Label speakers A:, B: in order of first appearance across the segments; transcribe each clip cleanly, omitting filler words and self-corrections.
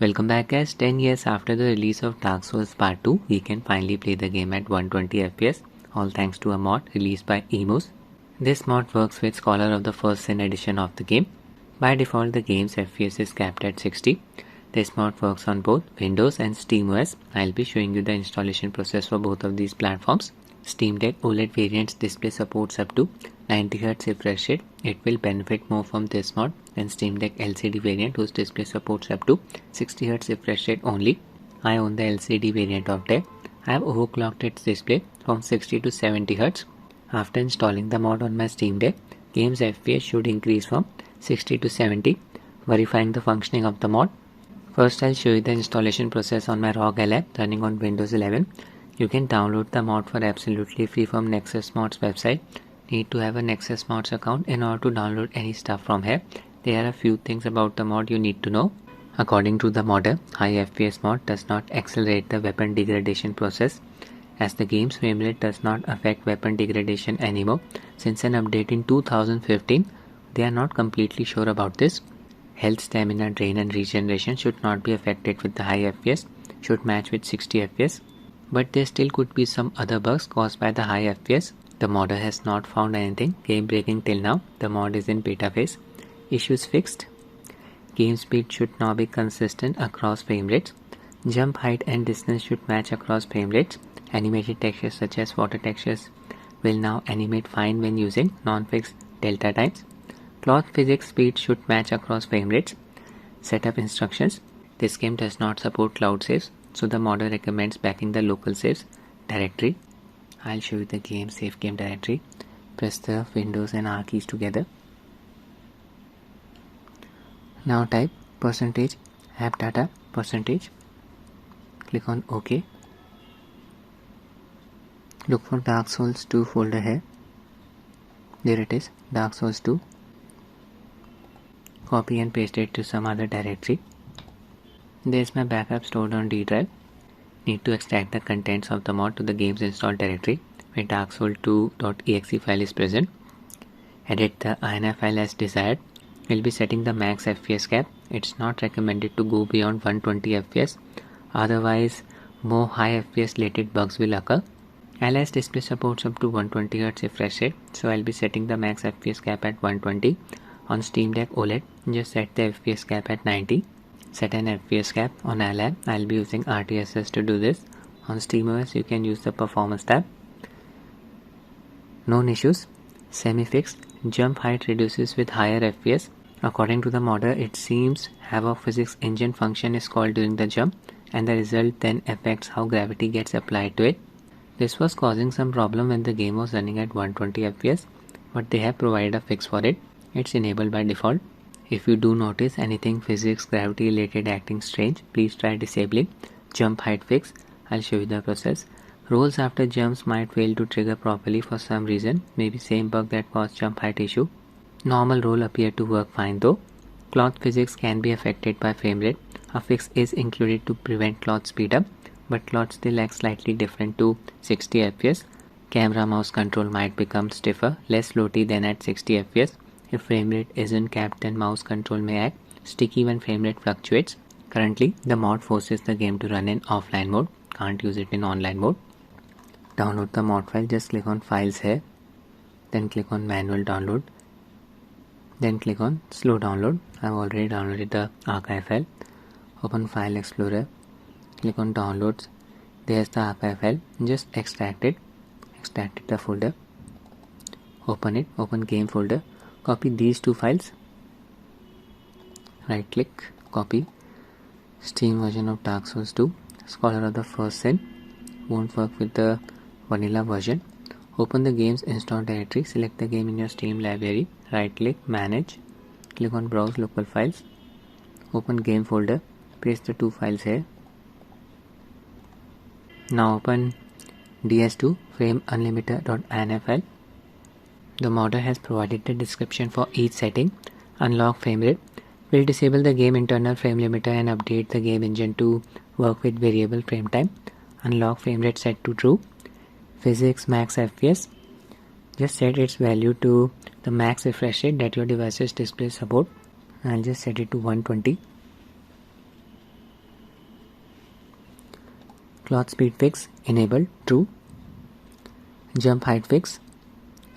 A: Welcome back guys. 10 years after the release of Dark Souls Part 2, we can finally play the game at 120 FPS, all thanks to a mod released by Emus. This mod works with Scholar of the First Sin edition of the game. By default, the game's FPS is capped at 60. This mod works on both Windows and SteamOS. I'll be showing you the installation process for both of these platforms. Steam Deck OLED variant's display supports up to 90Hz refresh rate. It will benefit more from this mod than Steam Deck LCD variant whose display supports up to 60Hz refresh rate only. I own the LCD variant of Deck. I have overclocked its display from 60 to 70Hz. After installing the mod on my Steam Deck, game's FPS should increase from 60 to 70, verifying the functioning of the mod. First, I'll show you the installation process on my Rog Ally running on Windows 11. You can download the mod for absolutely free from Nexus Mods website. Need to have a Nexus Mods account in order to download any stuff from here. There are a few things about the mod you need to know. According to the modder, high FPS mod does not accelerate the weapon degradation process, as the game's framerate does not affect weapon degradation anymore. Since an update in 2015, they are not completely sure about this. Health, stamina drain and regeneration should not be affected with the high FPS, should match with 60 FPS. But there still could be some other bugs caused by the high FPS. The modder has not found anything game breaking till now. The mod is in beta phase. Issues fixed. Game speed should now be consistent across frame rates. Jump height and distance should match across frame rates. Animated textures such as water textures will now animate fine when using non-fixed delta times. Cloth physics speed should match across frame rates. Setup instructions. This game does not support cloud saves, so the modder recommends backing the local saves directory. I'll show you the game save game directory. Press the Windows and R keys together. Now type %appdata %. Click on OK. Look for Dark Souls 2 folder here. There it is, Dark Souls 2. Copy and paste it to some other directory. There's my backup stored on D drive. Need to extract the contents of the mod to the game's installed directory where Dark Souls 2.exe file is present. Edit the INI file as desired. We'll be setting the max FPS cap. It's not recommended to go beyond 120 FPS, otherwise more high FPS related bugs will occur. Ally's display supports up to 120Hz refresh rate, so I'll be setting the max FPS cap at 120. On Steam Deck OLED, just set the FPS cap at 90. Set an FPS cap. On Ally, I'll be using RTSS to do this. On SteamOS, you can use the Performance tab. Known issues. Semi-fixed. Jump height reduces with higher FPS. According to the modder, it seems Havoc Physics engine function is called during the jump, and the result then affects how gravity gets applied to it. This was causing some problem when the game was running at 120 FPS, but they have provided a fix for it. It's enabled by default. If you do notice anything physics gravity related acting strange, please try disabling jump height fix. I'll show you the process. Rolls after jumps might fail to trigger properly for some reason, maybe same bug that caused jump height issue. Normal roll appear to work fine though. Cloth physics can be affected by frame rate. A fix is included to prevent cloth speed up, but cloth still acts slightly different to 60 FPS. Camera mouse control might become stiffer, less floaty than at 60 FPS. If frame rate isn't capped, then mouse control may act sticky when frame rate fluctuates. Currently, the mod forces the game to run in offline mode. Can't use it in online mode. Download the mod file. Just click on Files here. Then click on Manual Download. Then click on Slow Download. I've already downloaded the archive file. Open File Explorer. Click on Downloads. There's the archive file. Just extract it. Extract the folder. Open it. Open Game folder. Copy these two files. Right click, copy. Steam version of Dark Souls 2. Scholar of the First Sin. Won't work with the vanilla version. Open the game's install directory. Select the game in your Steam library. Right click, manage. Click on browse local files. Open game folder. Paste the two files here. Now open ds2 frame unlimiter.ini file. The modder has provided the description for each setting. Unlock frame rate. We'll disable the game internal frame limiter and update the game engine to work with variable frame time. Unlock frame rate set to true. Physics max FPS. Just set its value to the max refresh rate that your device's display support. I'll just set it to 120. Clock speed fix enabled, true. Jump height fix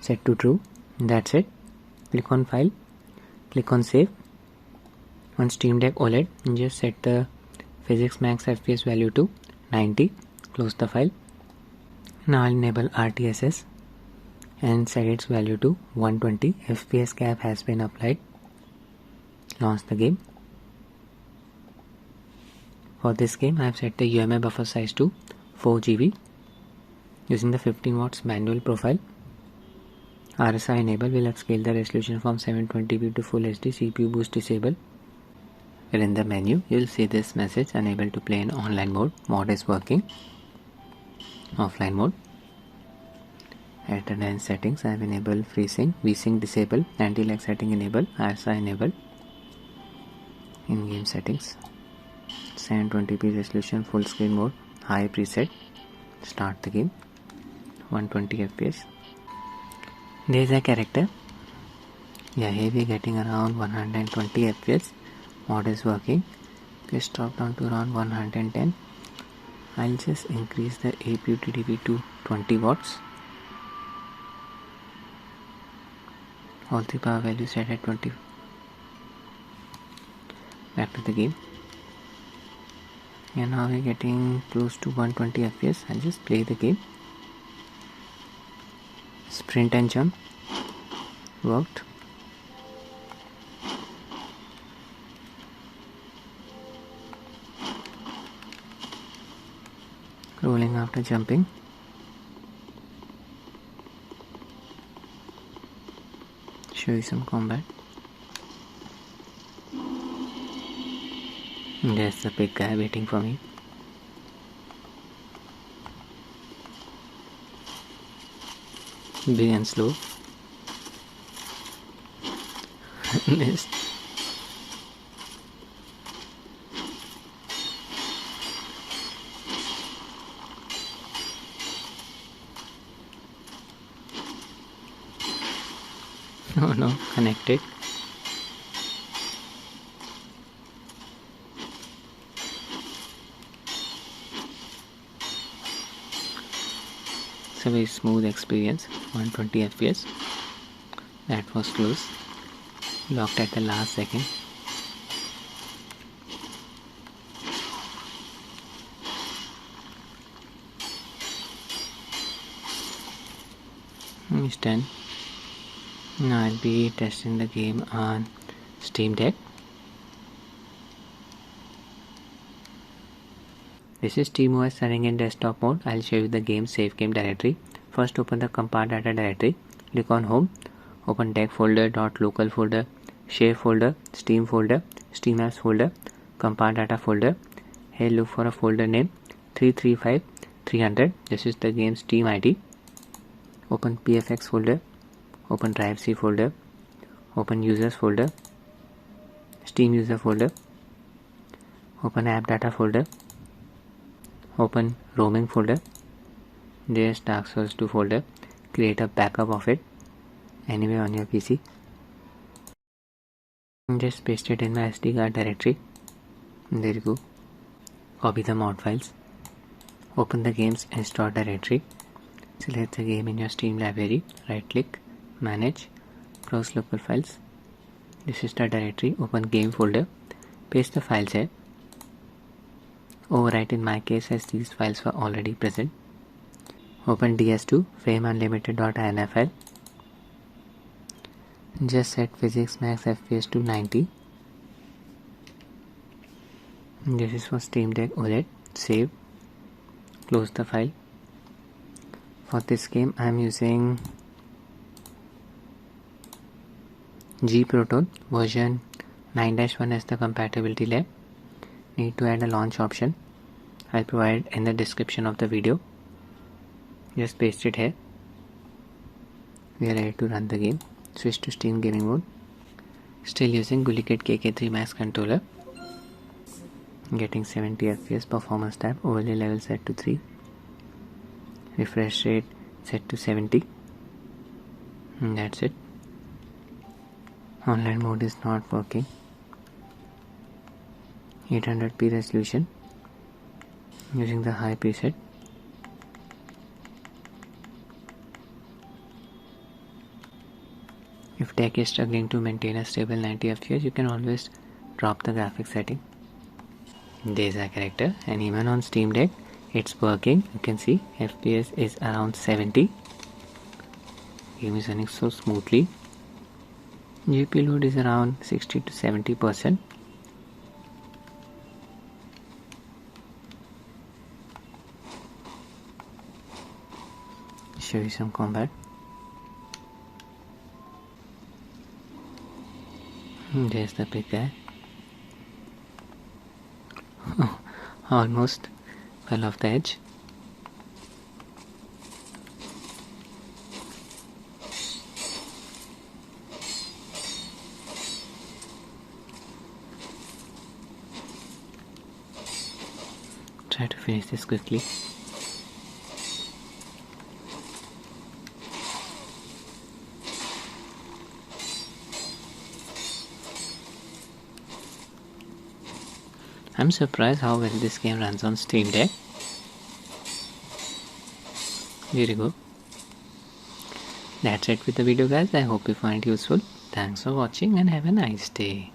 A: set to true. That's it. Click on file, click on save. On Steam Deck OLED, just set the physics max FPS value to 90. Close the file. Now I'll enable RTSS and set its value to 120. FPS cap has been applied. Launch the game. For this game I have set the UMA buffer size to 4 GB using the 15 watts manual profile. RSI enable will upscale the resolution from 720p to full HD. CPU boost disable. In the menu you will see this message, unable to play in online mode. Mod is working. Offline mode. At advanced settings I have enabled FreeSync, VSync disable, anti-lag setting enable, RSI enable. In-game settings 720p resolution, full screen mode, high preset. Start the game. 120 FPS. There is a character. Yeah, here we are getting around 120 FPS. Mod is working. Please drop down to around 110. I'll just increase the APU TDP to 20 watts. All the power values set at 20. Back to the game. And now we're getting close to 120 FPS. I'll just play the game. Sprint and jump worked. Rolling after jumping. Show you some combat. There's the big guy waiting for me. Big and slow. Missed. Oh no, connected. It's a very smooth experience. 120 FPS. That was close. Locked at the last second. It's done. Now I'll be testing the game on Steam Deck. This is SteamOS running in desktop mode. I'll show you the game save game directory. First open the compare data directory. Click on home. Open deck folder, .local folder, share folder, Steam folder, Steam apps folder, compare data folder. Here look for a folder name 335300. This is the game Steam ID. Open PFX folder. Open drive C folder, open users folder, Steam user folder, open app data folder, open roaming folder, there's JSAUX 2 folder. Create a backup of it anywhere on your PC. Just paste it in my SD card directory. There you go. Copy the mod files. Open the game's install directory. Select the game in your Steam library. Right click, manage, browse local files. This is the directory. Open game folder, paste the files here. Overwrite in my case as these files were already present. Open ds2 frameunlimited.ini file. Just set physics max FPS to 90. This is for Steam Deck OLED. Save. Close the file. For this game I am using G Proton version 9-1 as the compatibility lab. Need to add a launch option. I'll provide in the description of the video. Just paste it here. We are ready to run the game. Switch to Steam gaming mode. Still using Gulikit KK3 Max controller. Getting 70 FPS. Performance tab. Overlay level set to 3. Refresh rate set to 70. And that's it. Online mode is not working. 800p resolution. using the high preset. If deck is struggling to maintain a stable 90 FPS, you can always drop the graphics setting. There's a character, and even on Steam Deck it's working. You can see FPS is around 70. Game is running so smoothly. GPU load is around 60 to 70%. Show you some combat. There's the big guy. Almost fell off the edge. Try to finish this quickly. I'm surprised how well this game runs on Steam Deck. Very good. That's it with the video, guys. I hope you find it useful. Thanks for watching and have a nice day.